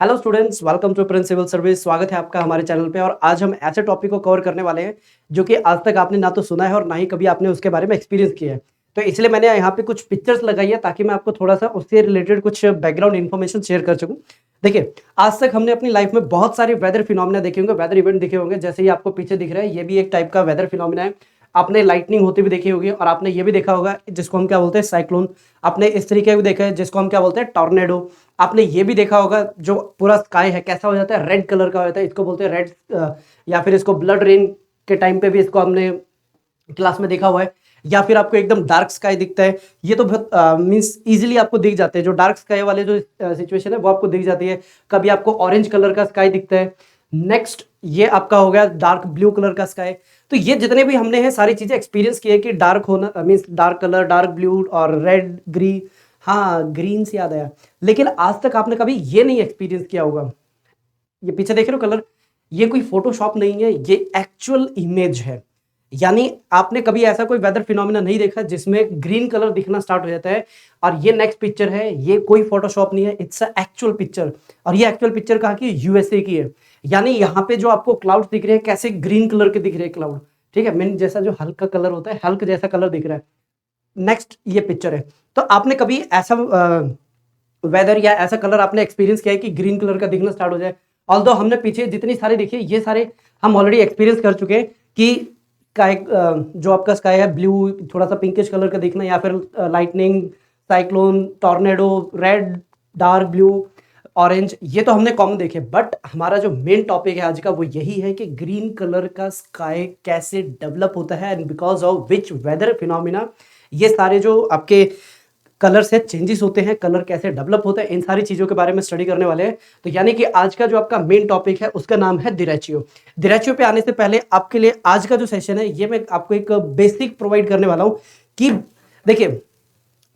Hello students, welcome to principal service. स्वागत है आपका हमारे चैनल पे। और आज हम ऐसे टॉपिक को कवर करने वाले हैं जो कि आज तक आपने ना तो सुना है और ना ही कभी आपने उसके बारे में एक्सपीरियंस किया है। तो इसलिए मैंने यहाँ पे कुछ पिक्चर्स लगाई है ताकि मैं आपको थोड़ा सा उससे रिलेटेड कुछ बैकग्राउंड इन्फॉर्मेशन शेयर कर सकूँ। देखिए, आज तक हमने अपनी लाइफ में बहुत सारे वेदर फिनोमिना देखे होंगे, वेदर इवेंट देखे होंगे। जैसे ही आपको पीछे दिख रहा है, ये भी एक टाइप का वेदर फिनोमिना है। आपने लाइटनिंग होती भी देखी होगी और आपने ये भी देखा होगा जिसको हम क्या बोलते हैं, साइक्लोन। आपने इस तरीके भी देखा है जिसको हम क्या बोलते हैं, टॉर्नेडो। आपने ये भी देखा होगा जो पूरा स्काई है कैसा हो जाता है, रेड कलर का हो जाता है, इसको बोलते हैं रेड, या फिर इसको ब्लड रेन के टाइम पे भी इसको हमने क्लास में देखा हुआ है। या फिर आपको एकदम डार्क स्काई दिखता है। ये तो बहुत मींस इजीली आपको दिख जाते हैं। जो डार्क स्काई वाले जो सिचुएशन है वो आपको दिख जाती है। कभी आपको ऑरेंज कलर का स्काई दिखता है। नेक्स्ट ये आपका हो गया डार्क ब्लू कलर का स्काई। तो ये जितने भी हमने हैं सारी चीजें एक्सपीरियंस किए कि डार्क होना means dark colour, dark blue और रेड ग्रीन। हाँ, ग्रीन से याद आया, लेकिन आज तक आपने कभी ये नहीं एक्सपीरियंस किया होगा। ये पीछे देख रहे हो कलर, ये कोई फोटोशॉप नहीं है, ये एक्चुअल इमेज है। यानी आपने कभी ऐसा कोई वेदर फिनोमिना नहीं देखा जिसमें ग्रीन कलर दिखना स्टार्ट हो जाता है। और ये नेक्स्ट पिक्चर है, ये कोई फोटोशॉप नहीं है, इट्स अ एक्चुअल पिक्चर। और ये एक्चुअल पिक्चर कहाँ की, यूएसए की है। यानी यहाँ पे जो आपको क्लाउड दिख रहे हैं कैसे ग्रीन कलर के दिख रहे हैं क्लाउड, ठीक है, मीन जैसा जो हल्का कलर होता है, हल्क जैसा कलर दिख रहा है। नेक्स्ट ये पिक्चर है। तो आपने कभी ऐसा वेदर या ऐसा कलर आपने एक्सपीरियंस किया है कि ग्रीन कलर का दिखना स्टार्ट हो जाए। ऑल्दो हमने पीछे जितनी सारी देखी है ये सारे हम ऑलरेडी एक्सपीरियंस कर चुके हैं कि स्काई, जो आपका स्काई है ब्लू, थोड़ा सा पिंकिश कलर का दिखना, या फिर lightning, cyclone, tornado, red, dark blue, orange, ये तो हमने कॉमन देखे। बट हमारा जो मेन टॉपिक है आज का वो यही है कि ग्रीन कलर का स्काई कैसे डेवलप होता है and because of which weather phenomena ये सारे जो आपके कलर से चेंजेस होते हैं, कलर कैसे डेवलप होता है, इन सारी चीजों के बारे में स्टडी करने वाले हैं। तो यानी कि आज का जो आपका मेन टॉपिक है उसका नाम है डिरेचियो। डिरेचियो पे आने से पहले आपके लिए आज का जो सेशन है ये मैं आपको एक बेसिक प्रोवाइड करने वाला हूं कि देखिए,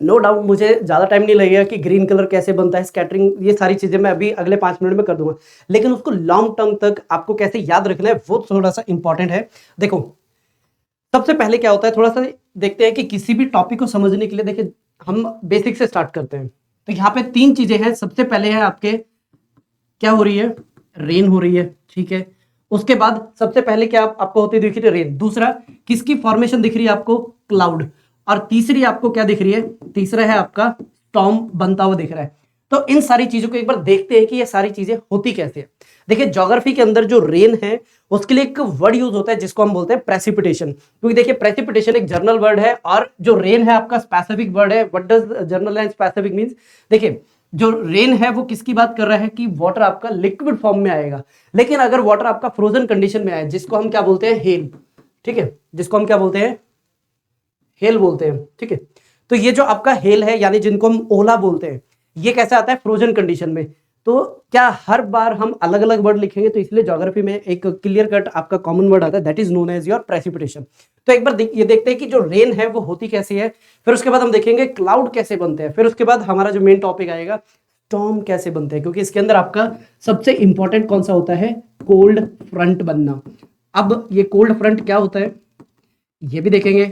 नो डाउट मुझे ज्यादा टाइम नहीं लगेगा कि ग्रीन कलर कैसे बनता है, स्कैटरिंग, ये सारी चीजें मैं अभी अगले 5 मिनट में कर दूंगा। लेकिन उसको लॉन्ग टर्म तक आपको कैसे याद रखना है वो थोड़ा सा इंपॉर्टेंट है। देखो, सबसे पहले क्या होता है, थोड़ा सा देखते हैं कि किसी भी टॉपिक को समझने के लिए देखिए हम बेसिक से स्टार्ट करते हैं। तो यहाँ पे 3 चीजें हैं। सबसे पहले है आपके क्या हो रही है, रेन हो रही है, ठीक है। उसके बाद सबसे पहले क्या आपको होती दिख रही है, रेन। दूसरा किसकी फॉर्मेशन दिख रही है आपको, क्लाउड। और तीसरी आपको क्या दिख रही है, तीसरा है आपका स्टॉर्म बनता हुआ दिख रहा है। तो इन सारी चीजों को एक बार देखते हैं कि ये सारी चीजें होती कैसे है। देखिए, ज्योग्राफी के अंदर जो रेन है उसके लिए एक वर्ड यूज होता है जिसको हम बोलते हैं प्रेसिपिटेशन। क्योंकि देखिए, प्रेसिपिटेशन एक जर्नल वर्ड है और जो रेन है आपका स्पेसिफिक वर्ड है। What does journal and specific means, देखिए जो रेन है वो किसकी बात कर रहा है कि वाटर आपका लिक्विड फॉर्म में आएगा। लेकिन अगर वाटर आपका फ्रोजन कंडीशन में आए जिसको हम क्या बोलते हैं, हेल, ठीक है, जिसको हम क्या बोलते हैं, हेल बोलते हैं, ठीक है। तो ये जो आपका हेल है यानी जिनको हम ओला बोलते हैं, ये कैसे आता है, फ्रोजन कंडीशन में। तो क्या हर बार हम अलग अलग वर्ड लिखेंगे, तो इसलिए ज्योग्राफी में एक क्लियर कट आपका कॉमन वर्ड आता है, that is known as your precipitation. तो एक बार ये देखते हैं कि जो रेन है वो होती कैसी है। फिर उसके बाद हम देखेंगे क्लाउड कैसे बनते हैं। फिर उसके बाद हमारा जो मेन टॉपिक आएगा, स्टॉर्म कैसे बनते हैं, क्योंकि इसके अंदर आपका सबसे इंपॉर्टेंट कौन सा होता है, कोल्ड फ्रंट बनना। अब ये कोल्ड फ्रंट क्या होता है ये भी देखेंगे,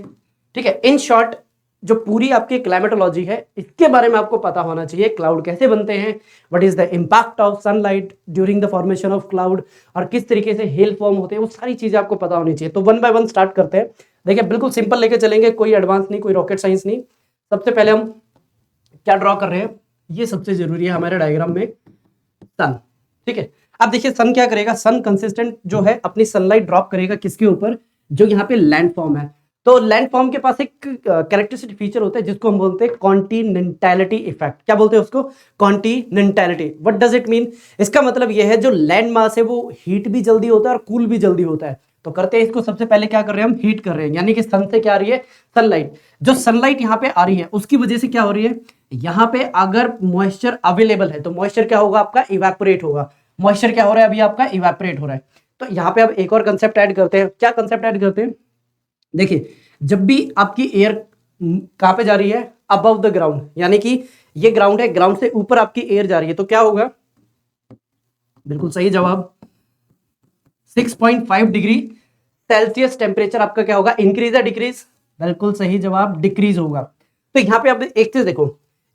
ठीक है। इन शॉर्ट जो पूरी आपकी क्लाइमेटोलॉजी है इसके बारे में आपको पता होना चाहिए। क्लाउड कैसे बनते हैं, what is the impact of sunlight during the formation of cloud, और किस तरीके से हेल फॉर्म होते हैं, वो सारी चीजें आपको पता होनी चाहिए। तो वन बाय वन स्टार्ट करते हैं। देखिए, बिल्कुल सिंपल लेके चलेंगे, कोई एडवांस नहीं, कोई रॉकेट साइंस नहीं। सबसे पहले हम क्या ड्रॉ कर रहे हैं, ये सबसे जरूरी है हमारे डायग्राम में, सन, ठीक है। अब देखिए सन क्या करेगा, सन कंसिस्टेंट जो है अपनी सनलाइट ड्रॉप करेगा किसके ऊपर, जो यहाँ पे लैंड फॉर्म है। तो लैंड फॉर्म के पास एक कैरेक्टरिस्टिक फीचर होता है जिसको हम बोलते हैं कॉन्टिनेंटैलिटी इफेक्ट। क्या बोलते हैं उसको, कॉन्टिनेंटैलिटी। व्हाट डज इट मीन, इसका मतलब यह है जो लैंड मास है वो हीट भी जल्दी होता है और कूल भी जल्दी होता है। तो करते हैं इसको, सबसे पहले क्या कर रहे हैं हम, हीट कर रहे हैं। यानी कि सन से क्या आ रही है, सनलाइट। जो सनलाइट यहाँ पे आ रही है उसकी वजह से क्या हो रही है, यहाँ पे अगर मॉइस्चर अवेलेबल है तो मॉइस्चर क्या होगा आपका, इवेपोरेट होगा। मॉइस्चर क्या हो रहा है अभी आपका, इवेपोरेट हो रहा है। तो यहाँ पे अब एक और कंसेप्ट ऐड करते हैं। क्या कंसेप्ट ऐड करते हैं, देखिए जब भी आपकी एयर कहां पे जा रही है, अबव द ग्राउंड, यानी कि ये ग्राउंड है, ग्राउंड से ऊपर आपकी एयर जा रही है, तो क्या होगा, बिल्कुल सही जवाब, 6.5 डिग्री सेल्सियस टेम्परेचर आपका क्या होगा, इंक्रीज या डिक्रीज, बिल्कुल सही जवाब, डिक्रीज होगा। तो यहाँ पे अब एक चीज देखो,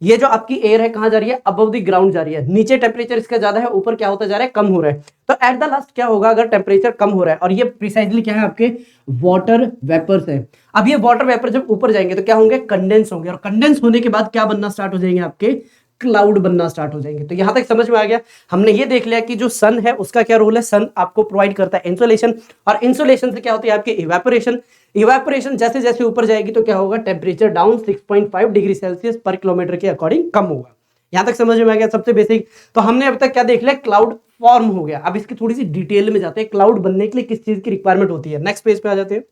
ये जो आपकी एयर है कहां जा रही है, अबव द ग्राउंड जा रही है, नीचे टेम्परेचर इसका ज्यादा है, ऊपर क्या होता जा रहा है, कम हो रहा है। तो एट द लास्ट क्या होगा, अगर टेम्परेचर कम हो रहा है, और ये प्रिसाइजली क्या है, आपके वाटर वेपर्स है। अब ये वाटर वेपर जब ऊपर जाएंगे तो क्या होंगे, कंडेंस होंगे, और कंडेंस होने के बाद क्या बनना स्टार्ट हो जाएंगे, आपके क्लाउड बनना स्टार्ट हो जाएंगे। तो यहां तक समझ में आ गया। हमने ये देख लिया कि जो सन है उसका क्या रोल है, सन आपको प्रोवाइड करता है इंसोलेशन, और इंसोलेशन से क्या होती है आपकी इवेपोरेशन। इवेपोरेशन जैसे जैसे ऊपर जाएगी तो क्या होगा, टेम्परेचर डाउन 6.5 डिग्री सेल्सियस पर किलोमीटर के अकॉर्डिंग कम होगा। यहां तक समझ में आ गया सबसे बेसिक। तो हमने अब तक क्या देख लिया, क्लाउड फॉर्म हो गया। अब इसकी थोड़ी सी डिटेल में जाते हैं, क्लाउड बनने के लिए किस चीज की रिक्वायरमेंट होती है। नेक्स्ट पेज पे आ जाते हैं।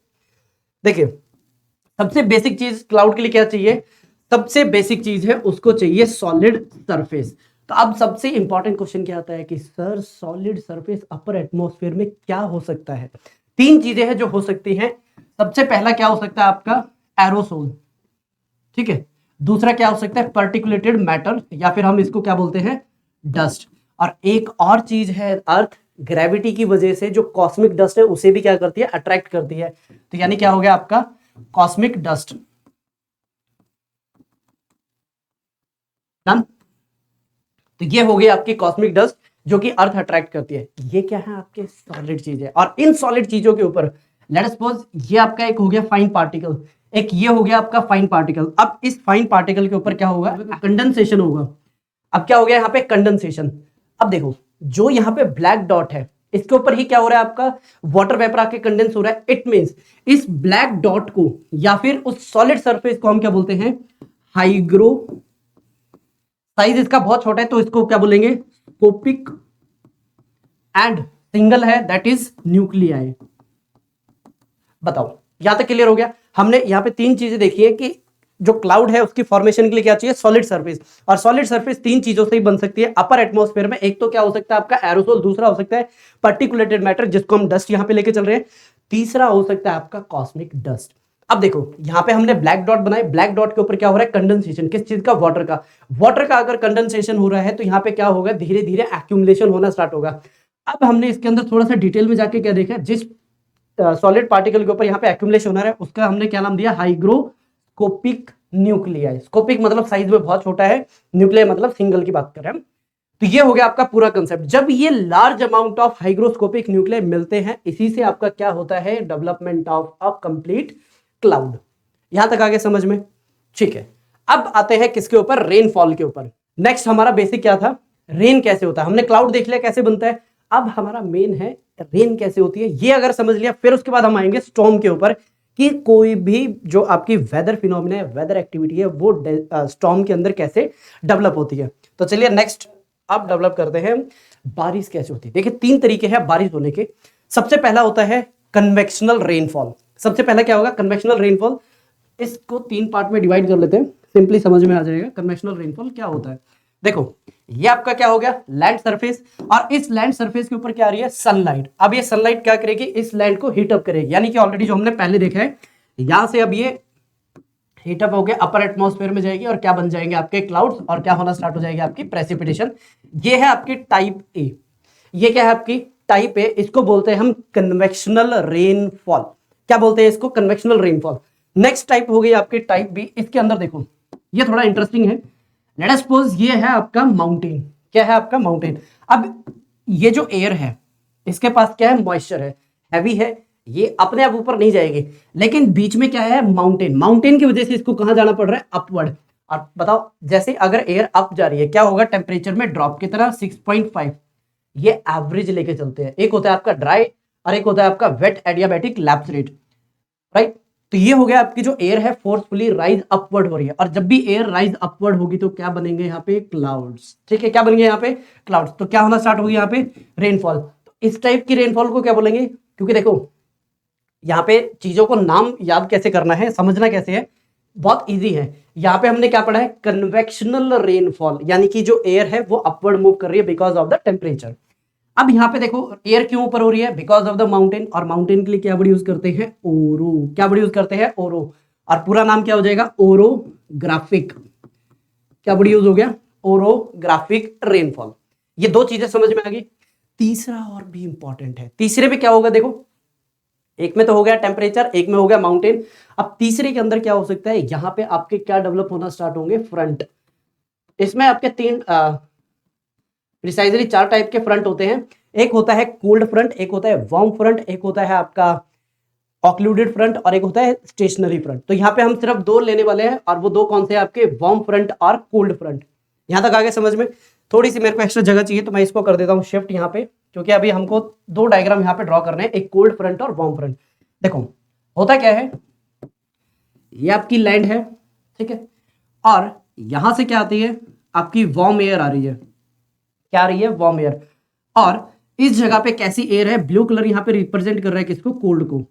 देखिए सबसे बेसिक चीज क्लाउड के लिए क्या चाहिए, सबसे बेसिक चीज है उसको चाहिए सॉलिड सरफेस। तो अब सबसे इंपॉर्टेंट क्वेश्चन क्या आता है कि sir solid surface upper atmosphere में क्या हो सकता है। तीन चीजें हैं जो हो सकती हैं। सबसे पहला क्या हो सकता है आपका, एरोसोल, ठीक है। दूसरा क्या हो सकता है, पार्टिकुलेटेड मैटर, या फिर हम इसको क्या बोलते हैं, डस्ट। और एक और चीज है, अर्थ ग्रेविटी की वजह से जो कॉस्मिक डस्ट है उसे भी क्या करती है, अट्रैक्ट करती है। तो यानी क्या हो गया आपका कॉस्मिक डस्ट। डन। तो ये हो गई आपकी कॉस्मिक डस्ट जो कि अर्थ अट्रैक्ट करती है। ये क्या है, आपके सॉलिड चीज है। और इन सॉलिड चीजों के ऊपर लेट अस सपोज ये आपका एक हो गया फाइन पार्टिकल, एक ये हो गया आपका फाइन पार्टिकल। अब इस फाइन पार्टिकल के ऊपर क्या होगा, कंडेंसेशन होगा। अब क्या हो गया यहाँ पे, कंडेंसेशन। अब देखो जो यहाँ पे ब्लैक डॉट है इसके ऊपर ही क्या हो रहा है, आपका वाटर वेपर आके कंडेंस हो रहा है। इट मींस इस ब्लैक डॉट को या फिर उस सॉलिड सरफेस को हम क्या बोलते हैं, हाइग्रो। साइज इसका बहुत छोटा है तो इसको क्या बोलेंगे, स्कोपिक। एंड सिंगल है दैट इज न्यूक्लियाई। बताओ यहां तक क्लियर हो गया। हमने यहां पे तीन चीजें देखी है कि जो क्लाउड है उसकी फॉर्मेशन के लिए क्या चाहिए, सॉलिड सरफेस। और सॉलिड सरफेस तीन चीजों से ही बन सकती है अपर एटमॉस्फेयर में। एक तो क्या हो सकता है आपका एरोसोल, दूसरा हो सकता है पार्टिकुलेटेड मैटर जिसको हम डस्ट यहां पे लेके चल रहे हैं, तीसरा हो सकता है आपका कॉस्मिक डस्ट। अब देखो यहां पे हमने ब्लैक डॉट बनाए, ब्लैक डॉट के ऊपर क्या हो रहा है, कंडेंसेशन। किस चीज का, वाटर का। वाटर का अगर कंडेंसेशन हो रहा है तो यहां पे क्या होगा, धीरे धीरे एक्यूमुलेशन होना स्टार्ट होगा। अब हमने इसके अंदर थोड़ा सा डिटेल में जाके क्या देखा, जिस सॉलिड पार्टिकल के ऊपर यहाँ पे एक्यूमुलेशन हो रहा है उसका हमने क्या नाम दिया, हाइग्रोस्कोपिक न्यूक्लियाई। स्कोपिक मतलब साइज में बहुत छोटा है, न्यूक्लियाई मतलब सिंगल की बात कर रहे हैं हम। तो ये हो गया आपका पूरा कंसेप्ट। जब ये large amount of hygroscopic nuclei मिलते हैं, इसी से आपका क्या होता है, development of a complete cloud. यहां तक आगे समझ में, ठीक है। अब आते हैं किसके ऊपर, रेनफॉल के ऊपर। नेक्स्ट हमारा बेसिक क्या था, रेन कैसे होता है। हमने क्लाउड देख लिया कैसे बनता है, अब हमारा मेन है रेन कैसे होती है। ये अगर समझ लिया फिर उसके बाद हम आएंगे स्टॉर्म के ऊपर, कि कोई भी जो आपकी वेदर फिनोमिना है, वेदर एक्टिविटी है, वो स्टॉर्म के अंदर कैसे डेवलप होती है। तो चलिए नेक्स्ट अब डेवलप करते हैं बारिश कैसे होती है। देखिए तीन तरीके हैं बारिश होने के। सबसे पहला होता है कन्वेक्शनल रेनफॉल। सबसे पहला क्या होगा, कन्वेक्शनल रेनफॉल। इसको तीन पार्ट में डिवाइड कर लेते हैं, सिंपली समझ में आ जाएगा कन्वेक्शनल रेनफॉल क्या होता है। देखो ये आपका क्या हो गया, लैंड सरफेस, और इस लैंड सरफेस के ऊपर क्या आ रही है, सनलाइट। अब ये सनलाइट क्या करेगी, इस लैंड को हीट अप करेगी। यानी कि ऑलरेडी जो हमने पहले देखा है, यहां से अब ये हीट अप होकर अपर एटमॉस्फेयर में जाएगी और क्या बन जाएंगे आपके क्लाउड्स, और क्या होना स्टार्ट हो जाएगी आपकी प्रेसिपिटेशन। ये है आपकी टाइप ए। ये क्या है आपकी टाइप ए, इसको बोलते हैं हम कन्वेक्शनल रेनफॉल। क्या बोलते हैं इसको, कन्वेक्शनल रेनफॉल। नेक्स्ट टाइप हो गई आपकी टाइप बी। इसके अंदर देखो ये थोड़ा इंटरेस्टिंग है। लेट अस सपोज ये है आपका माउंटेन। क्या है आपका माउंटेन। अब ये जो एयर है इसके पास क्या है, मॉइस्चर है, हैवी है, ये अपने आप ऊपर नहीं जाएगी। लेकिन बीच में क्या है, माउंटेन। माउंटेन की वजह से इसको कहां जाना पड़ रहा है, अपवर्ड। और बताओ जैसे अगर एयर अप जा रही है क्या होगा, टेम्परेचर में ड्रॉप की तरह 6.5। ये एवरेज लेके चलते हैं। एक होता है आपका ड्राई और एक होता है आपका wet adiabatic lapse rate, right. तो ये हो गया आपकी जो एयर है फोर्सफुली राइज अपवर्ड हो रही है। और जब भी एयर राइज अपवर्ड होगी तो क्या बनेंगे यहाँ पे, क्लाउड्स। ठीक है, क्या बनेंगे यहाँ पे, क्लाउड्स। तो क्या होना स्टार्ट होगी यहाँ पे, रेनफॉल। तो इस टाइप की रेनफॉल को क्या बोलेंगे, क्योंकि देखो यहाँ पे चीजों को नाम याद कैसे करना है, समझना कैसे है, बहुत इजी है। यहाँ पे हमने क्या पढ़ा है, कन्वेक्शनल रेनफॉल, यानी कि जो एयर है वो अपवर्ड मूव कर रही है बिकॉज ऑफ द टेम्परेचर। अब यहाँ पे देखो एयर क्यों ऊपर हो रही है, बिकॉज ऑफ द माउंटेन। और माउंटेन के लिए क्या वर्ड यूज करते हैं, ओरो। क्या वर्ड यूज करते हैं, ओरो। और पूरा नाम क्या हो जाएगा, ओरोग्राफिक। क्या वर्ड यूज हो गया, ओरोग्राफिक रेनफॉल। ये दो चीजें समझ में आ गई। तीसरा और भी इंपॉर्टेंट है। तीसरे में क्या होगा, देखो एक में तो हो गया टेम्परेचर, एक में हो गया माउंटेन। अब तीसरे के अंदर क्या हो सकता है, यहां पे आपके क्या डेवलप होना स्टार्ट होंगे, फ्रंट। इसमें आपके तीन प्रिसाइजली 4 टाइप के फ्रंट होते हैं। एक होता है कोल्ड फ्रंट, एक होता है वार्म फ्रंट, एक होता है आपका ऑक्लूडेड फ्रंट और एक होता है स्टेशनरी फ्रंट। तो यहाँ पे हम सिर्फ 2 लेने वाले हैं और वो 2 कौन से हैं आपके, वार्म फ्रंट और कोल्ड फ्रंट। यहाँ तक आगे समझ में? थोड़ी सी मेरे को एक्स्ट्रा जगह चाहिए तो मैं इसको कर देता हूँ शिफ्ट यहाँ पे, क्योंकि अभी हमको 2 डायग्राम यहाँ पे ड्रॉ करने हैं, एक कोल्ड फ्रंट और वार्म फ्रंट। देखो होता क्या है, ये आपकी लैंड है, ठीक है, और यहां से क्या आती है आपकी वार्म एयर आ रही है। क्या आ रही है? Warm air. और इस जगह पे कैसी एयर है, ब्लू कलर यहाँ पे रिप्रेजेंट कर रहा है किसको, कोल्ड को।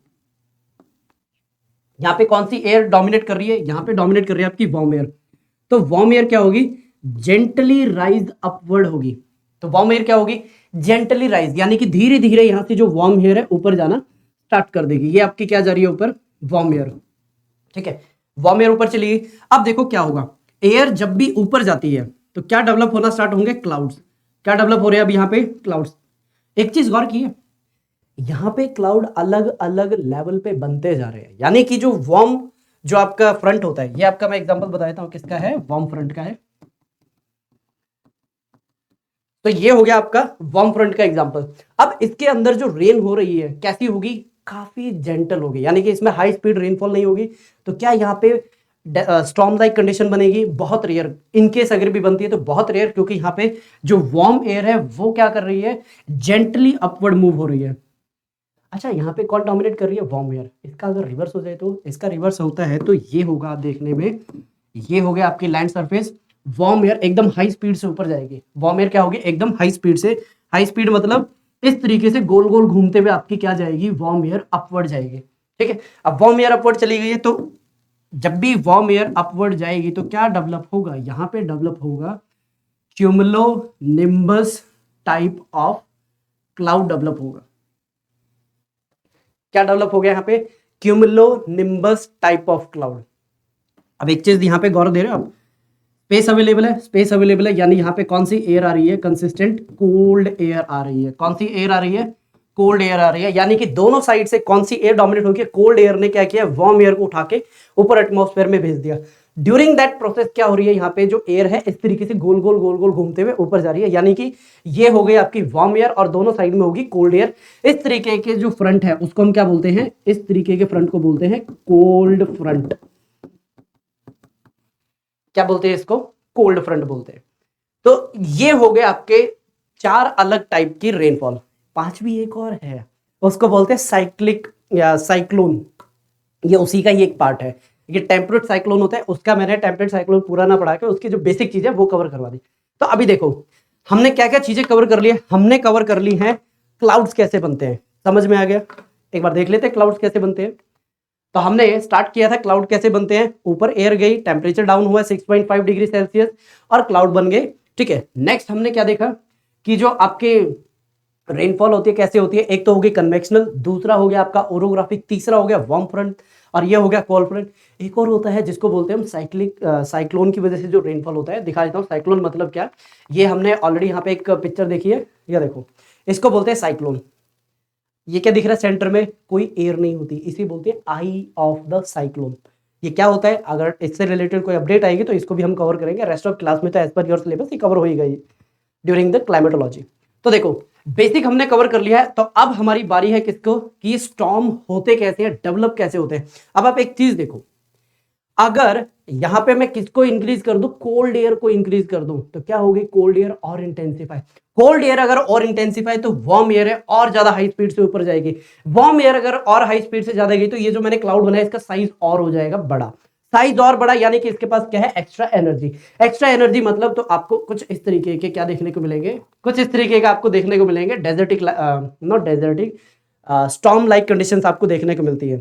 यहाँ पे कौन सी एयर डोमिनेट कर रही है, यहाँ पे डोमिनेट कर रही है आपकी वार्म एयर। तो वार्म एयर क्या होगी, जेंटली राइज अपवर्ड होगी। तो वार्म एयर क्या होगी, जेंटली राइज, यानी कि धीरे धीरे यहां से जो वार्म एयर है ऊपर जाना स्टार्ट कर देगी। ये आपकी क्या जा रही है ऊपर, वार्म एयर, ठीक है, वार्म एयर ऊपर चली गई। अब देखो क्या होगा, एयर जब भी ऊपर जाती है तो क्या डेवलप होना स्टार्ट होंगे, क्लाउड्स। क्या डेवलप हो रहे हैं अब यहाँ पे, क्लाउड्स। एक चीज गौर की है, यहां पे क्लाउड अलग अलग लेवल पे बनते जा रहे हैं, यानी कि जो वार्म जो आपका फ्रंट होता है, ये आपका मैं एग्जांपल बता देता हूं किसका है, वार्म फ्रंट का है। तो ये हो गया आपका वार्म फ्रंट का एग्जांपल। अब इसके अंदर जो रेन हो रही है कैसी होगी, काफी जेंटल होगी, यानी कि इसमें हाई स्पीड रेनफॉल नहीं होगी। तो क्या यहाँ पे स्टॉर्म लाइक कंडीशन बनेगी, बहुत रेयर, इनकेस अगर भी बनती है तो बहुत रेयर, क्योंकि यहाँ पे जो वार्म एयर है वो क्या कर रही है, जेंटली अपवर्ड मूव हो रही है। अच्छा, यहाँ पे कौन डोमिनेट कर रही है, वार्म एयर। इसका अगर रिवर्स हो जाए तो, इसका रिवर्स होता है तो ये होगा देखने में, ये हो गया आपकी लैंड सरफेस, वार्म एयर एकदम हाई स्पीड से ऊपर जाएगी। वार्म एयर क्या होगी, एकदम हाई स्पीड से, हाई स्पीड मतलब इस तरीके से गोल गोल घूमते हुए आपकी क्या जाएगी, वार्म एयर अपवर्ड जाएगी, ठीक है। अब वार्म एयर अपवर्ड चली गई है, तो जब भी वार्म एयर अपवर्ड जाएगी तो क्या डेवलप होगा, यहां पे डेवलप होगा cumulo nimbus type of cloud develop होगा। क्या डेवलप हो गया यहाँ पे, cumulo nimbus type of cloud. अब एक चीज यहाँ पे गौर दे रहे हो आप, स्पेस अवेलेबल है, स्पेस अवेलेबल है, यानी यहाँ पे कौन सी एयर आ रही है, कंसिस्टेंट कोल्ड एयर आ रही है। कौन सी एयर आ रही है, कोल्ड एयर आ रही है, यानी कि दोनों साइड से कौन सी एयर डोमिनेट होगी, कोल्ड एयर ने क्या किया, वार्म एयर को उठा के ऊपर एटमॉस्फेयर में भेज दिया। ड्यूरिंग दैट प्रोसेस क्या हो रही है, यहाँ पे जो एयर है इस तरीके से गोल गोल घूमते हुए ऊपर जा रही है, यानी कि ये हो गई आपकी वार्म एयर और दोनों साइड में होगी कोल्ड एयर। इस तरीके के जो फ्रंट है उसको हम क्या बोलते हैं, इस तरीके के फ्रंट को बोलते हैं कोल्ड फ्रंट। क्या बोलते हैं इसको, कोल्ड फ्रंट बोलते हैं। तो ये हो गए आपके 4 अलग टाइप की रेनफॉल। 5वीं एक और है, उसको बोलते हैं साइक्लिक या साइक्लोन। ये उसी का ही एक पार्ट है। ये टेम्परेट साइक्लोन होता है, उसका मैंने टेम्परेट साइक्लोन पूरा ना पढ़ा के उसकी जो बेसिक चीजें वो कवर करवा दी। तो अभी देखो हमने क्या क्या चीजें कवर कर ली है, हमने कवर कर ली है क्लाउड्स कैसे बनते हैं, समझ में आ गया। एक बार देख लेते हैं क्लाउड्स कैसे बनते हैं। तो हमने स्टार्ट किया था क्लाउड कैसे बनते हैं, ऊपर एयर गई, टेम्परेचर डाउन हुआ 6.5 डिग्री सेल्सियस और क्लाउड बन गए, ठीक है। नेक्स्ट हमने क्या देखा कि जो आपके रेनफॉल होती है कैसे होती है, एक तो हो गई कन्वेक्शनल, दूसरा हो गया आपका ओरोग्राफिक, तीसरा हो गया वार्म फ्रंट और ये हो गया कोल्ड फ्रंट। एक और होता है जिसको बोलते हैं हम साइक्लिक, साइक्लोन की वजह से जो रेनफॉल होता है। दिखा देता हूँ साइक्लोन मतलब क्या, ये हमने ऑलरेडी यहाँ पे एक पिक्चर देखी है, ये देखो, इसको बोलते हैं साइक्लोन। ये क्या दिख रहा है सेंटर में, कोई एयर नहीं होती, इसी बोलते हैं आई ऑफ द साइक्लोन। ये क्या होता है, अगर इससे रिलेटेड कोई अपडेट आएगी तो इसको भी हम कवर करेंगे, रेस्ट ऑफ क्लास में तो एज पर योर सिलेबस ये कवर हो ही गई ड्यूरिंग द क्लाइमेटोलॉजी। तो देखो बेसिक हमने कवर कर लिया है, तो अब हमारी बारी है किसको, कि स्टॉर्म होते कैसे हैं, डेवलप कैसे होते हैं। अब आप एक चीज देखो, अगर यहां पे मैं किसको इंक्रीज कर दूं, कोल्ड एयर को इंक्रीज कर दूं, तो क्या होगी, कोल्ड एयर और इंटेंसिफाई। कोल्ड एयर अगर और इंटेंसिफाई तो वार्म एयर है और ज्यादा हाई स्पीड से ऊपर जाएगी। वार्म एयर अगर और हाई स्पीड से ज्यादा गई तो ये जो मैंने क्लाउड बनाया इसका साइज और हो जाएगा बड़ा, साइज और बड़ा, यानी कि इसके पास क्या है, एक्स्ट्रा एनर्जी। एक्स्ट्रा एनर्जी मतलब तो आपको कुछ इस तरीके के क्या देखने को मिलेंगे, कुछ इस तरीके का आपको देखने को मिलेंगे, desertic, not desertic, storm like conditions आपको देखने को मिलती है।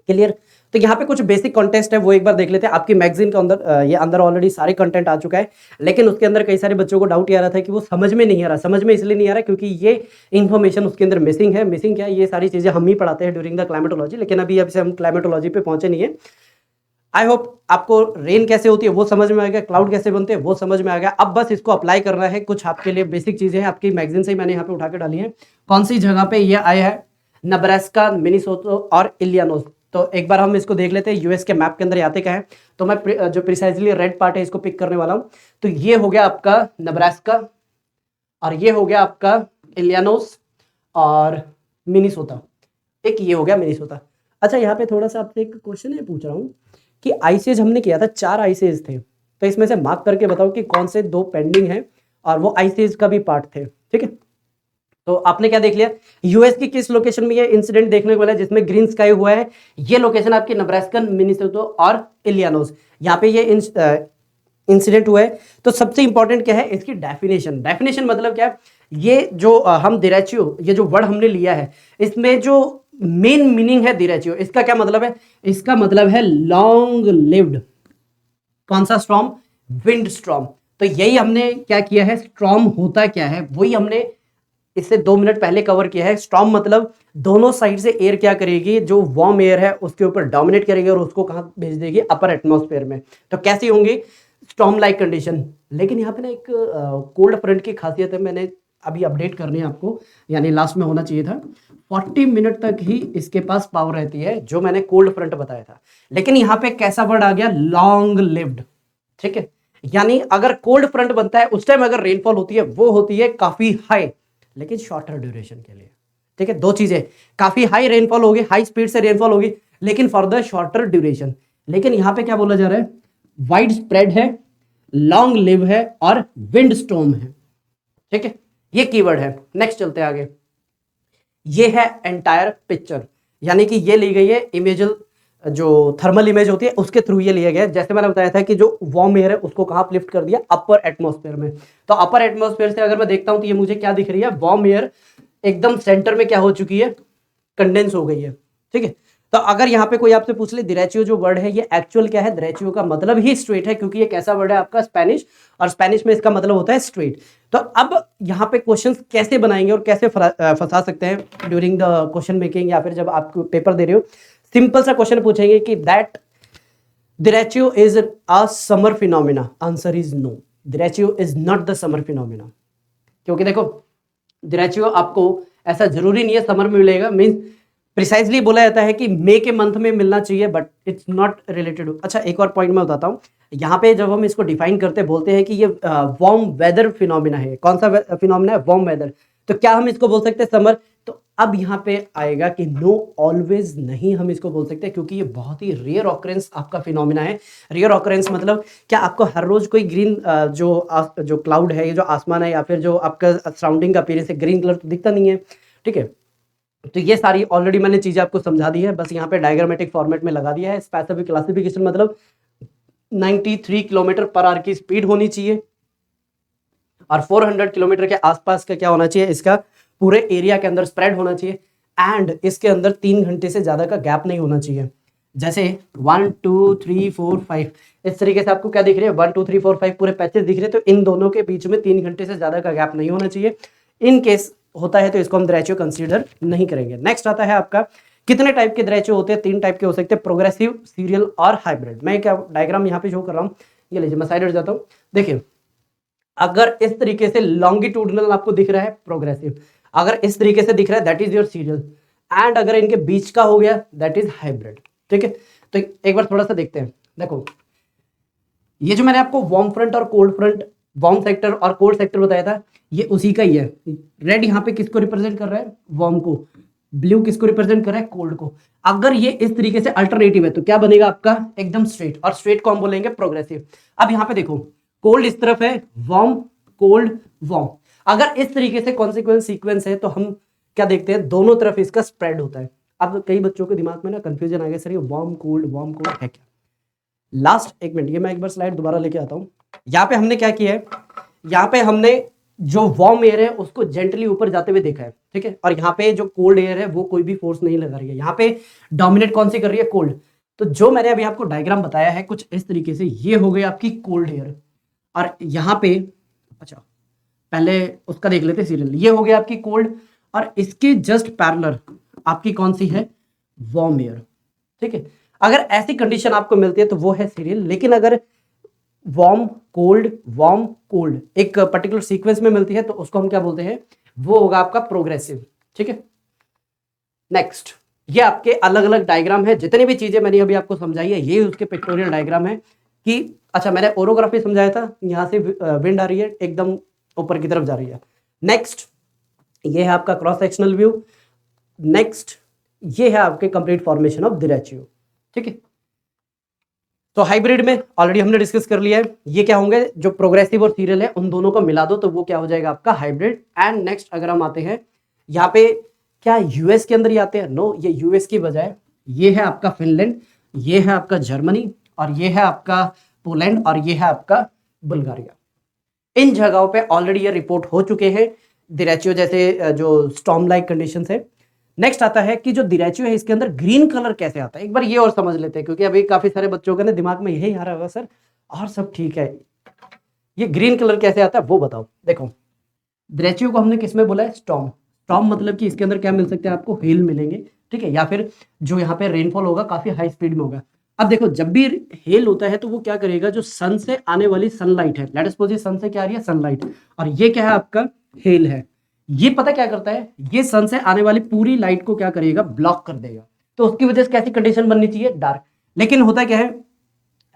क्लियर। तो यहाँ पे कुछ बेसिक कॉन्टेस्ट है वो एक बार देख लेते हैं। आपकी मैगजीन के अंदर ये अंदर ऑलरेडी सारे कंटेंट आ चुका है, लेकिन उसके अंदर कई सारे बच्चों को डाउट ये आ रहा था कि वो समझ में नहीं आ रहा। समझ में इसलिए नहीं आ रहा क्योंकि ये इन्फॉर्मेशन उसके अंदर मिसिंग है। मिसिंग क्या है, ये सारी चीजें हम ही पढ़ाते हैं ड्यूरिंग द क्लाइमेटोलॉजी, लेकिन अभी से हम क्लाइमेटोलॉजी पे पहुंचे नहीं है। आई होप आपको रेन कैसे होती है वो समझ में आ गया, क्लाउड कैसे बनते हैं वो समझ में आ गया। अब बस इसको अप्लाई करना है, कुछ आपके लिए बेसिक चीजें हैं, आपकी मैगजीन से ही मैंने यहाँ पे उठा के डाली है। कौन सी जगह पे ये आया है, नब्रास्का, मिनीसोटा और इलिनॉइस। तो एक बार हम इसको देख लेते हैं यूएस के मैप के अंदर आते क्या है। तो मैं जो प्रिसाइजली रेड पार्ट है इसको पिक करने वाला हूँ। तो ये हो गया आपका नेब्रास्का, और ये हो गया आपका इलिनोइस और मिनीसोटा। एक ये हो गया मिनीसोटा। अच्छा, यहाँ पे थोड़ा सा आपसे एक क्वेश्चन है पूछ रहा हूँ कि आईसीएज हमने किया था, 4 आईसीएज थे, तो इसमें से मार्क करके बताओ कि कौन से 2 पेंडिंग हैं और वो आईसीएज का भी पार्ट थे। ठीक है, तो आपने क्या देख लिया, यूएस की किस लोकेशन में ये इंसिडेंट देखने को मिला जिसमें ग्रीन स्काई हुआ है। ये लोकेशन आपकी नेब्रास्का, मिनीसोटा और इलिनोइस, यहाँ पे ये इंसिडेंट हुआ है। तो सबसे इंपॉर्टेंट क्या है, इसकी डेफिनेशन। डेफिनेशन मतलब क्या है, ये जो हम डिरेचियो, ये जो वर्ड हमने लिया है, इसमें जो मेन मीनिंग है डिरेचियो, इसका क्या मतलब है, इसका मतलब है लॉन्ग लिव्ड। कौन सा स्टॉर्म, विंड स्टॉर्म। तो यही हमने क्या किया है, स्टॉर्म होता क्या है वही हमने इससे 2 मिनट पहले कवर किया है। स्टॉर्म मतलब दोनों साइड से एयर क्या करेगी, जो वार्म एयर है उसके ऊपर डोमिनेट करेगी और उसको कहां भेज देगी, अपर एटमॉस्फेयर में। तो कैसी होंगी, स्टॉर्म लाइक कंडीशन। लेकिन यहाँ पे ना एक कोल्ड फ्रंट की खासियत है, मैंने अभी अपडेट करनी है आपको, यानी लास्ट में होना चाहिए था। 40 मिनट तक ही इसके पास पावर रहती है, जो मैंने कोल्ड फ्रंट बताया था। लेकिन यहाँ पे कैसा वर्ड आ गया, लॉन्ग लिव्ड। ठीक है, यानी अगर कोल्ड फ्रंट बनता है उस टाइम अगर रेनफॉल होती है वो होती है काफी हाई, लेकिन शॉर्टर ड्यूरेशन के लिए। ठीक है, 2 चीजें, काफी हाई रेनफॉल होगी, हाई स्पीड से रेनफॉल होगी, लेकिन फॉर द शॉर्टर ड्यूरेशन। लेकिन यहां पे क्या बोला जा रहा है, वाइड स्प्रेड है, लॉन्ग लिव है और विंड स्टॉर्म है। ठीक है, ये कीवर्ड है। नेक्स्ट चलते हैं आगे। ये है एंटायर पिक्चर, यानी कि ये ली गई है इमेजल, जो थर्मल इमेज होती है उसके थ्रू ये लिया गया है। जैसे मैंने बताया था कि जो वार्म एयर है उसको कहां लिफ्ट कर दिया, अपर एटमॉस्फेयर में। तो अपर एटमॉस्फेयर से अगर मैं देखता हूं तो ये मुझे क्या दिख रही है, वार्म एयर एकदम सेंटर में क्या हो चुकी है, कंडेंस हो गई है। ठीक है, तो अगर यहाँ पे कोई आपसे पूछ ले डिरेचियो जो वर्ड है ये एक्चुअल क्या है, डिरेचियो का मतलब ही स्ट्रेट है, क्योंकि ये कैसा वर्ड है आपका, स्पेनिश, और स्पेनिश में इसका मतलब होता है स्ट्रेट। तो अब यहाँ पे क्वेश्चंस कैसे बनाएंगे और कैसे फंसा सकते हैं ड्यूरिंग द क्वेश्चन मेकिंग, या फिर जब आप पेपर दे रहे हो। सिंपल सा क्वेश्चन पूछेंगे कि that derecho is a summer phenomena. Answer is no, derecho is not the summer phenomena. क्योंकि देखो डिरेचियो आपको ऐसा जरूरी नहीं है समर में मिलेगा, मींस प्रिसाइजली बोला जाता है कि मई के मंथ में मिलना चाहिए, बट इट्स नॉट रिलेटेड। अच्छा, एक और पॉइंट मैं बताता हूँ। यहाँ पे जब हम इसको डिफाइन करते बोलते हैं कि ये वार्म वेदर फिनोमिना है। कौन सा फिनोमिना है, वार्म वेदर। तो क्या हम इसको बोल सकते हैं समर? तो अब यहाँ पे आएगा कि नो, ऑलवेज नहीं हम इसको बोल सकते, क्योंकि ये बहुत ही रेयर ऑकरेंस आपका फिनोमिना है। रेयर ऑकरेंस मतलब क्या, आपको हर रोज कोई ग्रीन जो क्लाउड है, ये जो आसमान है या फिर जो आपका सराउंडिंग का अपीयरेंस है, ग्रीन कलर तो दिखता नहीं है। ठीक है, तो ये सारी ऑलरेडी मैंने चीजें आपको समझा दी है, बस यहाँ पे डायग्रामेटिक फॉर्मेट में लगा दिया है। स्पेसिफिक क्लासिफिकेशन मतलब 93 किलोमीटर पर आवर की स्पीड होनी चाहिए और 400 किलोमीटर के आसपास का क्या होना चाहिए, इसका पूरे एरिया के अंदर स्प्रेड होना चाहिए। एंड इसके अंदर 3 घंटे से ज्यादा का गैप नहीं होना चाहिए। जैसे 1 2 3 4 5 इस तरीके से आपको क्या दिख रही है, 1 2 3 4 5 पूरे पैचेस दिख रहे हैं। तो इन दोनों के बीच में 3 घंटे से ज्यादा का गैप नहीं होना चाहिए। इन केस होता है तो इसको हम डिरेचियो कंसीडर नहीं करेंगे। नेक्स्ट आता है आपका, कितने टाइप के डिरेचियो होते हैं? 3 टाइप के हो सकते हैं, प्रोग्रेसिव, सीरियल और हाइब्रिड। मैं क्या डायग्राम यहाँ पे शो कर रहा हूँ, ये लीजिए मैं साइड हट जाता हूँ। देखिए, अगर इस तरीके से लॉन्गिट्यूडनल आपको दिख रहा है प्रोग्रेसिव, अगर इस तरीके से दिख रहा है that is your serial, and अगर इनके बीच का हो गया दैट इज हाइब्रिड। ठीक है, तो एक बार थोड़ा सा देखते हैं। देखो, ये जो मैंने आपको वार्म फ्रंट और कोल्ड फ्रंट, वार्म सेक्टर और कोल्ड सेक्टर बताया था, ये उसी का ही है। रेड यहाँ पे किसको रिप्रेजेंट कर रहा है, वार्म को। ब्लू किसको रिप्रेजेंट कर रहा है, कोल्ड को। अगर ये इस तरीके से अल्टरनेटिव है तो क्या बनेगा आपका, एकदम स्ट्रेट, और स्ट्रेट को हम बोलेंगे प्रोग्रेसिव। अब यहाँ पे देखो, कोल्ड इस तरफ है, वार्म, कोल्ड, वार्म। अगर इस तरीके से कॉन्सिक्वेंस सीक्वेंस है तो हम क्या देखते हैं, दोनों तरफ इसका स्प्रेड होता है। अब कई बच्चों के दिमाग में ना कंफ्यूजन आ गया, सर ये वार्म कोल्ड है क्या। लास्ट 1 मिनट, ये मैं एक बार स्लाइड दोबारा लेके आता हूँ। यहाँ पे हमने क्या किया है, यहाँ पे हमने जो वार्म एयर है उसको जेंटली ऊपर जाते हुए देखा है। ठीक है, और यहाँ पे जो कोल्ड एयर है वो कोई भी फोर्स नहीं लगा रही है, यहाँ पे डोमिनेट कौन सी कर रही है, कोल्ड। तो जो मैंने अभी आपको डायग्राम बताया है कुछ इस तरीके से, ये हो गई आपकी कोल्ड एयर, और यहाँ पे, अच्छा पहले उसका देख लेते सीरियल, ये हो गया आपकी कोल्ड, और इसके जस्ट पैरेलल आपकी कौन सी है, वार्म एयर। ठीक है, अगर ऐसी कंडीशन आपको मिलती है तो वो है सीरियल। लेकिन अगर वार्म कोल्ड एक पर्टिकुलर सीक्वेंस में मिलती है तो उसको हम क्या बोलते हैं, वो होगा आपका प्रोग्रेसिव। ठीक है, नेक्स्ट ये आपके अलग अलग डायग्राम है, जितनी भी चीजें मैंने अभी आपको समझाई है ये उसके पिक्टोरियल डायग्राम है कि अच्छा मैंने ओरोग्राफी समझाया था, यहाँ से विंड आ रही है एकदम ऊपर की तरफ जा रही है। नेक्स्ट ये है आपका क्रॉस सेक्शनल व्यू। नेक्स्ट ये है आपके कंप्लीट फॉर्मेशन ऑफ डिरेचियो। ठीक है, तो हाइब्रिड में ऑलरेडी हमने डिस्कस कर लिया है, ये क्या होंगे जो प्रोग्रेसिव और सीरियल है उन दोनों को मिला दो तो वो क्या हो जाएगा आपका हाइब्रिड। एंड नेक्स्ट अगर हम आते हैं यहाँ पे, क्या यूएस के अंदर ही आते हैं? नो, ये यूएस की बजाय ये है आपका फिनलैंड, ये है आपका जर्मनी, और ये है आपका पोलैंड, और ये है आपका बुल्गारिया। इन जगहों पे ऑलरेडी ये रिपोर्ट हो चुके हैं डिरेचियो जैसे जो स्टॉर्म लाइक कंडीशंस है। नेक्स्ट आता है कि जो डिरेचियो है इसके अंदर ग्रीन कलर कैसे आता है, एक बार ये और समझ लेते हैं क्योंकि अभी काफी सारे बच्चों के ना दिमाग में यही आ रहा होगा सर और सब ठीक है, ये ग्रीन कलर कैसे आता है वो बताओ। देखो डिरेचियो को हमने किस में बोला है? स्टॉर्म। स्टॉर्म मतलब कि इसके अंदर क्या मिल सकते हैं आपको? हेल मिलेंगे, ठीक है, या फिर जो यहाँ पे रेनफॉल होगा काफी हाई स्पीड में होगा। अब देखो जब भी हेल होता है तो वो क्या करेगा, जो सन से आने वाली सनलाइट है, लेट अस सपोज ये सन से क्या आ रही है? सनलाइट, और ये क्या है आपका? हेल है। ये पता क्या करता है, ये सन से आने वाली पूरी लाइट को क्या करेगा? ब्लॉक कर देगा। तो उसकी वजह से कैसी कंडीशन बननी चाहिए? डार्क। लेकिन होता क्या है,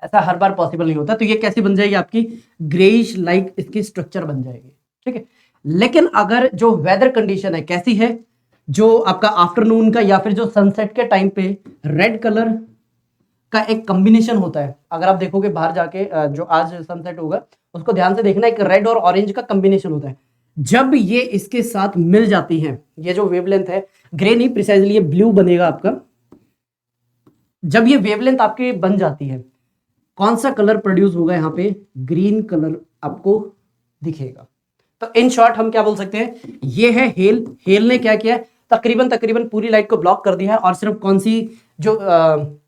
ऐसा हर बार पॉसिबल नहीं होता, तो ये कैसी बन जाएगी आपकी? ग्रेइश लाइक इसकी स्ट्रक्चर बन जाएगी। ठीक है, लेकिन अगर जो वेदर कंडीशन है कैसी है, जो आपका आफ्टरनून का या फिर जो सनसेट के टाइम पे रेड कलर का एक कॉम्बिनेशन होता है, अगर आप देखोगे बाहर जाके जो आज सनसेट होगा उसको ध्यान से देखना, एक रेड और ऑरेंज का कॉम्बिनेशन होता है। जब ये इसके साथ मिल जाती हैं, ये जो वेवलेंथ है, ग्रे नहीं प्रिसाइजली ये ब्लू बनेगा आपका, जब ये वेवलेंथ आपकी बन जाती है कौन सा कलर प्रोड्यूस होगा? यहाँ पे ग्रीन कलर आपको दिखेगा। तो इन शॉर्ट हम क्या बोल सकते हैं, ये है हेल। हेल ने क्या किया, तकरीबन पूरी लाइट को ब्लॉक कर दिया है और सिर्फ कौन सी जो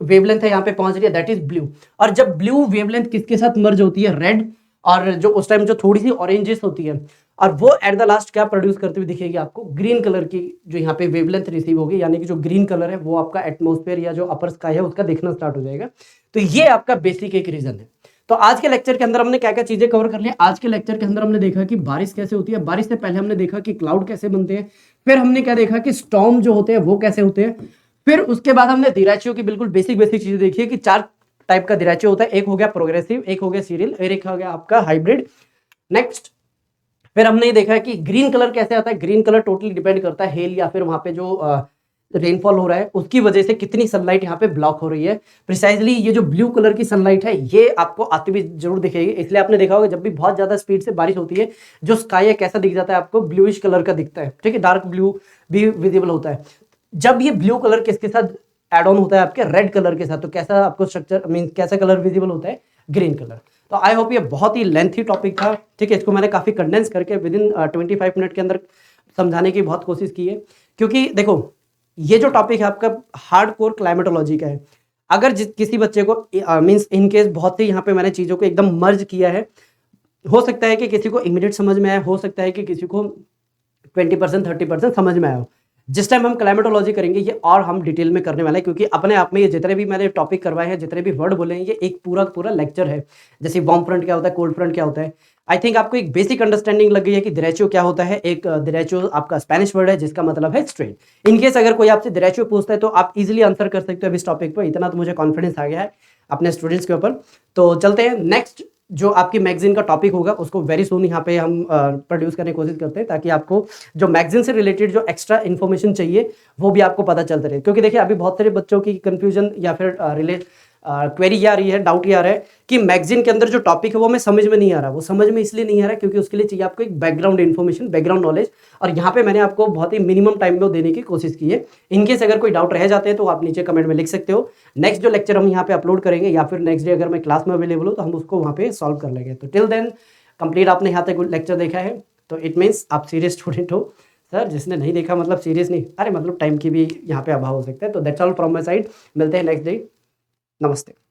वेवलेंथ है यहाँ पे पहुंच रही है, दैट इज ब्लू। और जब ब्लू वेवलेंथ किसके साथ मर्ज होती है? रेड, और जो उस टाइम जो थोड़ी सी ऑरेंजेस होती है, और वो एट द लास्ट क्या प्रोड्यूस करती हुई दिखेगी आपको? ग्रीन कलर की जो यहाँ पे वेवलेंथ रिसीव होगी, यानी कि जो ग्रीन कलर है वो आपका एटमॉस्फेयर या जो अपर स्काई है उसका दिखना स्टार्ट हो जाएगा। तो ये आपका बेसिक एक रीजन है। तो आज के लेक्चर के अंदर हमने क्या क्या चीजें कवर कर ली। आज के लेक्चर के अंदर हमने देखा कि बारिश कैसे होती है, बारिश से पहले हमने देखा कि क्लाउड कैसे बनते हैं, फिर हमने क्या देखा कि स्टॉर्म जो होते हैं वो कैसे होते हैं, फिर उसके बाद हमने डिरेचियो की बिल्कुल बेसिक चीजें देखी है कि 4 टाइप का डिरेचियो होता है, एक हो गया प्रोग्रेसिव, एक हो गया सीरियल, और एक हो गया आपका हाइब्रिड। नेक्स्ट फिर हमने ये देखा है कि ग्रीन कलर कैसे आता है। ग्रीन कलर टोटली डिपेंड करता है हेल या फिर वहां पे जो रेनफॉल हो रहा है उसकी वजह से कितनी सनलाइट यहाँ पे ब्लॉक हो रही है। प्रिसाइजली ये जो ब्लू कलर की सनलाइट है ये आपको आती हुई जरूर दिखेगी, इसलिए आपने देखा होगा जब भी बहुत ज्यादा स्पीड से बारिश होती है जो स्काई है कैसा दिख जाता है आपको? ब्लूइश कलर का दिखता है। ठीक है, डार्क ब्लू भी विजिबल होता है। जब ये ब्लू कलर किसके साथ एड ऑन होता है? आपके रेड कलर के साथ, तो कैसा आपको स्ट्रक्चर मीन कैसा कलर विजिबल होता है? Green colour. तो आई होप ये बहुत ही लेंथी टॉपिक था, ठीक है, इसको मैंने काफी कंडेंस करके विद इन 25 मिनट के अंदर समझाने की बहुत कोशिश की है, क्योंकि देखो ये जो टॉपिक है आपका हार्ड कोर क्लाइमेटोलॉजी का है। अगर किसी बच्चे को मीन्स इन केस बहुत सी यहाँ पे मैंने चीजों को एकदम मर्ज किया है, हो सकता है कि किसी को इमीडिएट समझ में आए, हो सकता है कि किसी को 20% 30% समझ में आया। जिस टाइम हम क्लाइमेटोलॉजी करेंगे ये और हम डिटेल में करने वाले हैं, क्योंकि अपने आप में ये जितने भी मैंने टॉपिक करवाए हैं, जितने भी वर्ड बोले हैं, ये एक पूरा लेक्चर है। जैसे वार्म फ्रंट क्या होता है, कोल्ड फ्रंट क्या होता है। आई थिंक आपको एक बेसिक अंडरस्टैंडिंग लग गई है कि डिरेचियो क्या होता है। एक डिरेचियो आपका स्पेनिश वर्ड है जिसका मतलब है स्ट्रेन। इनकेस अगर कोई आपसे डिरेचियो पूछता है तो आप इजीली आंसर कर सकते हो इस टॉपिक पर, इतना तो मुझे कॉन्फिडेंस आ गया है अपने स्टूडेंट्स के ऊपर। तो चलते हैं नेक्स्ट जो आपकी मैगजीन का टॉपिक होगा उसको वेरी सून यहाँ पे हम प्रोड्यूस करने की कोशिश करते हैं, ताकि आपको जो मैगजीन से रिलेटेड जो एक्स्ट्रा इन्फॉर्मेशन चाहिए वो भी आपको पता चलता रहे। क्योंकि देखिए अभी बहुत सारे बच्चों की कंफ्यूजन या फिर क्वेरी ये आ रही है, डाउट ये आ रहा है कि मैगजीन के अंदर जो टॉपिक है वो हमें समझ में नहीं आ रहा। वो समझ में इसलिए नहीं आ रहा क्योंकि उसके लिए चाहिए आपको एक बैकग्राउंड इन्फॉर्मेशन, बैकग्राउंड नॉलेज, और यहाँ पे मैंने आपको बहुत ही मिनिमम टाइम में देने की कोशिश की है। इनकेस अगर कोई डाउट रह जाते हैं तो आप नीचे कमेंट में लिख सकते हो। नेक्स्ट जो लेक्चर हम यहाँ पे अपलोड करेंगे या फिर नेक्स्ट डे अगर मैं क्लास में अवेलेबल हूँ तो हम उसको वहाँ पे सॉल्व कर लेंगे। तो टिल देन कंप्लीट आपने यहाँ तक लेक्चर देखा है तो इट मीन्स आप सीरियस स्टूडेंट हो। सर जिसने नहीं देखा मतलब सीरियस नहीं, अरे मतलब टाइम की भी यहाँ पे अभाव हो सकता है। तो that's all from my side, मिलते हैं नेक्स्ट डे। नमस्ते।